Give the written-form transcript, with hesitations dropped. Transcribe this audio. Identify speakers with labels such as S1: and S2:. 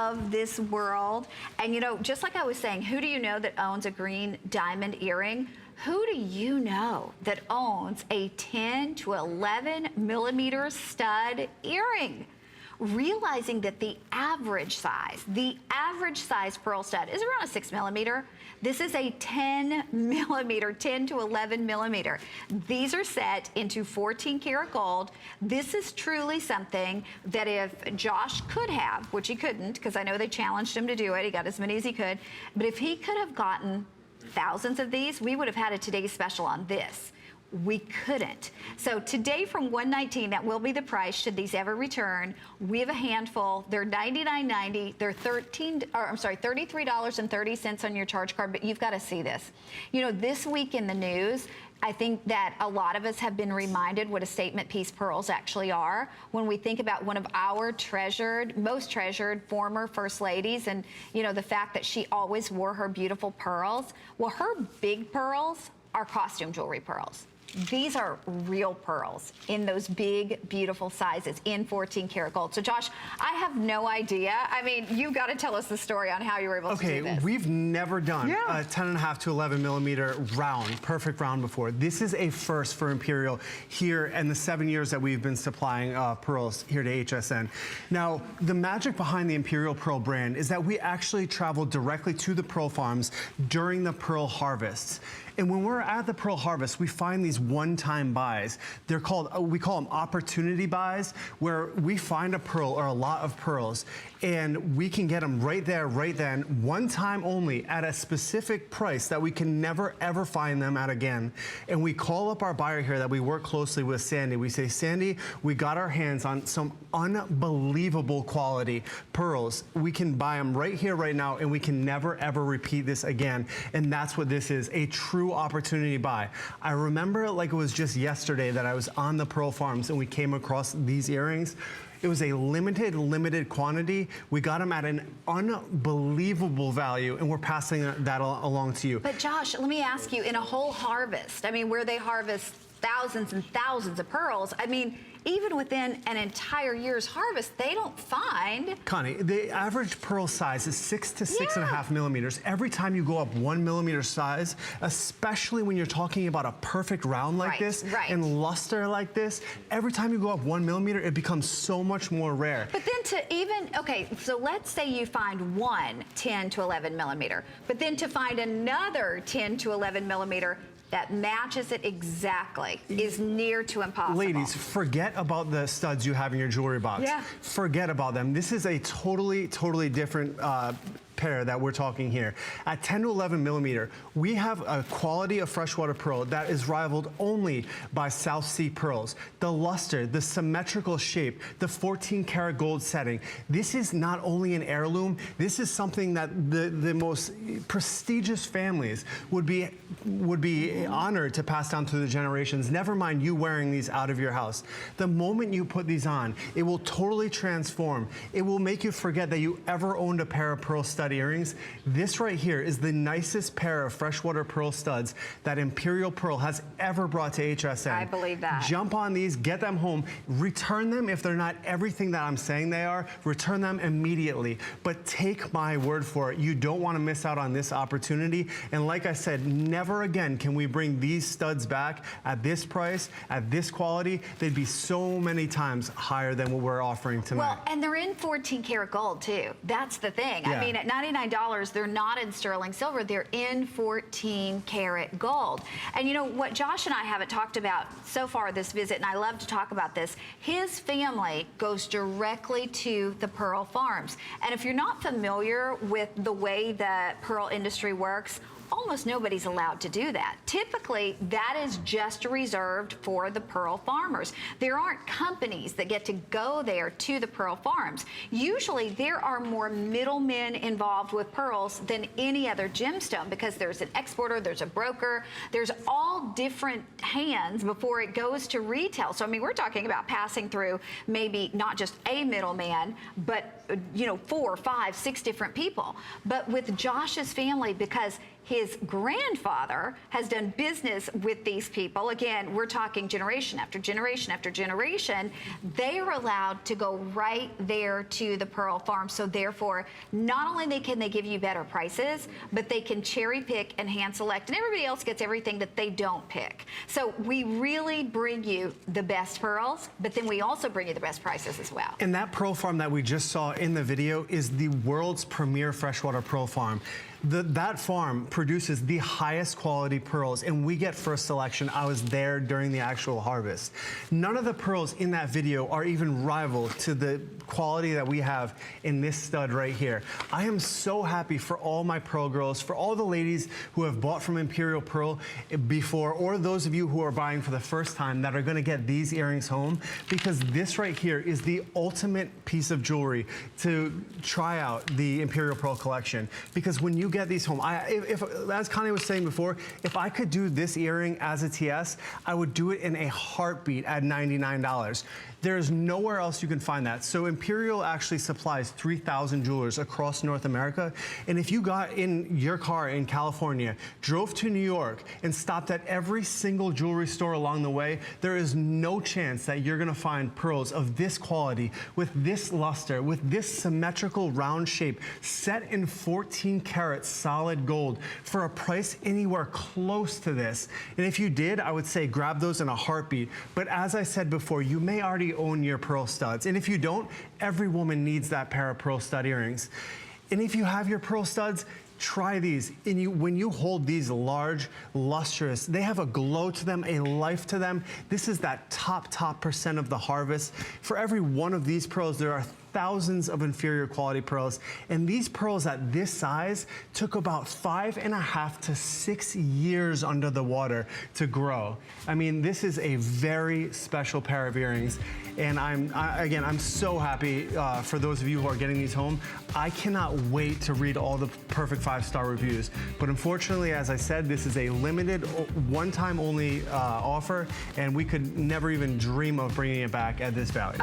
S1: of this world. And you know, just like I was saying, who do you know that owns a green diamond earring? Who do you know that owns a 10 to 11 millimeter stud earring? Realizing that the average size pearl stud is around a 6 millimeter. This is a 10 millimeter, 10 to 11 millimeter. These are set into 14 karat gold. This is truly something that if Josh could have, which he couldn't, because I know they challenged him to do it, he got as many as he could, but if he could have gotten thousands of these, we would have had a today's special on this. We couldn't. So today from $119, that will be the price should these ever return. We have a handful. They're $99.90. They're $33.30 on your charge card, but you've got to see this. You know, this week in the news, I think that a lot of us have been reminded what a statement piece pearls actually are when we think about one of our treasured, most treasured former first ladies, and you know, the fact that she always wore her beautiful pearls. Well, her big pearls are costume jewelry pearls. These are real pearls in those big, beautiful sizes in 14 karat gold. So Josh, I have no idea. I mean, you've got to tell us the story on how you were able to do this.
S2: Okay, we've never done a 10.5 to 11 millimeter round, perfect round before. This is a first for Imperial here in the 7 years that we've been supplying pearls here to HSN. Now, the magic behind the Imperial Pearl brand is that we actually travel directly to the pearl farms during the pearl harvests. And when we're at the pearl harvest, we find these one-time buys. They're called, we call them opportunity buys, where we find a pearl or a lot of pearls, and we can get them right there, right then, one time only, at a specific price that we can never, ever find them at again. And we call up our buyer here that we work closely with, Sandy. We say, Sandy, we got our hands on some unbelievable quality pearls. We can buy them right here, right now, and we can never, ever repeat this again. And that's what this is, a true opportunity buy. I remember it like it was just yesterday that I was on the pearl farms and we came across these earrings. It was a limited quantity. We got them at an unbelievable value, and we're passing that along to you.
S1: But Josh, let me ask you, in a whole harvest, I mean, where they harvest thousands and thousands of pearls, I mean, even within an entire year's harvest, they don't find...
S2: Connie, the average pearl size is 6 to 6.5 millimeters. Every time you go up 1 millimeter size, especially when you're talking about a perfect round like this and luster like this, every time you go up 1 millimeter, it becomes so much more rare.
S1: But then to even, okay, so let's say you find one 10 to 11 millimeter, but then to find another 10 to 11 millimeter that matches it exactly is near to impossible.
S2: Ladies, forget about the studs you have in your jewelry box. Forget about them. This is a totally different pair that we're talking here. At 10 to 11 millimeter, we have a quality of freshwater pearl that is rivaled only by South Sea pearls. The luster, the symmetrical shape, the 14 karat gold setting. This is not only an heirloom, this is something that the most prestigious families would be honored to pass down to the generations. Never mind you wearing these out of your house. The moment you put these on, it will totally transform. It will make you forget that you ever owned a pair of pearl stud earrings. This right here is the nicest pair of freshwater pearl studs that Imperial Pearl has ever brought to HSN.
S1: I believe that.
S2: Jump on these, get them home, return them if they're not everything that I'm saying they are, return them immediately. But take my word for it, you don't want to miss out on this opportunity. And like I said, never again can we bring these studs back at this price, at this quality. They'd be so many times higher than what we're offering tonight.
S1: Well, and they're in 14 karat gold too. That's the thing. I mean, at $99, they're not in sterling silver, they're in 14 karat gold. And you know what Josh and I haven't talked about so far this visit, and I love to talk about this, his family goes directly to the pearl farms. And if you're not familiar with the way the pearl industry works, almost nobody's allowed to do that. Typically, that is just reserved for the pearl farmers. There aren't companies that get to go there to the pearl farms. Usually, there are more middlemen involved with pearls than any other gemstone because there's an exporter, there's a broker, there's all different hands before it goes to retail. So, I mean, we're talking about passing through maybe not just a middleman, but, you know, 4, 5, 6 different people. But with Josh's family, because his his grandfather has done business with these people. Again, we're talking generation after generation after generation. They are allowed to go right there to the pearl farm. So therefore, not only can they give you better prices, but they can cherry pick and hand select, and everybody else gets everything that they don't pick. So we really bring you the best pearls, but then we also bring you the best prices as well.
S2: And that pearl farm that we just saw in the video is the world's premier freshwater pearl farm. That farm produces the highest quality pearls, and we get first selection. I was there during the actual harvest. None of the pearls in that video are even rival to the quality that we have in this stud right here. I am so happy for all my pearl girls, for all the ladies who have bought from Imperial Pearl before, or those of you who are buying for the first time that are gonna get these earrings home, because this right here is the ultimate piece of jewelry to try out the Imperial Pearl collection. Because when you get these home, as Connie was saying before, if I could do this earring as a TS, I would do it in a heartbeat at $99. There's nowhere else you can find that. So Imperial actually supplies 3,000 jewelers across North America. And if you got in your car in California, drove to New York, and stopped at every single jewelry store along the way, there is no chance that you're gonna find pearls of this quality, with this luster, with this symmetrical round shape, set in 14 karat solid gold for a price anywhere close to this. And if you did, I would say grab those in a heartbeat. But as I said before, you may already own your pearl studs. And if you don't, every woman needs that pair of pearl stud earrings. And if you have your pearl studs, try these. And when you hold these large, lustrous, they have a glow to them, a life to them. This is that top percent of the harvest. For every one of these pearls, there are thousands of inferior quality pearls. And these pearls at this size took about 5.5 to 6 years under the water to grow. I mean, this is a very special pair of earrings. And I'm so happy for those of you who are getting these home. I cannot wait to read all the perfect 5-star reviews. But unfortunately, as I said, this is a limited, one-time only offer, and we could never even dream of bringing it back at this value.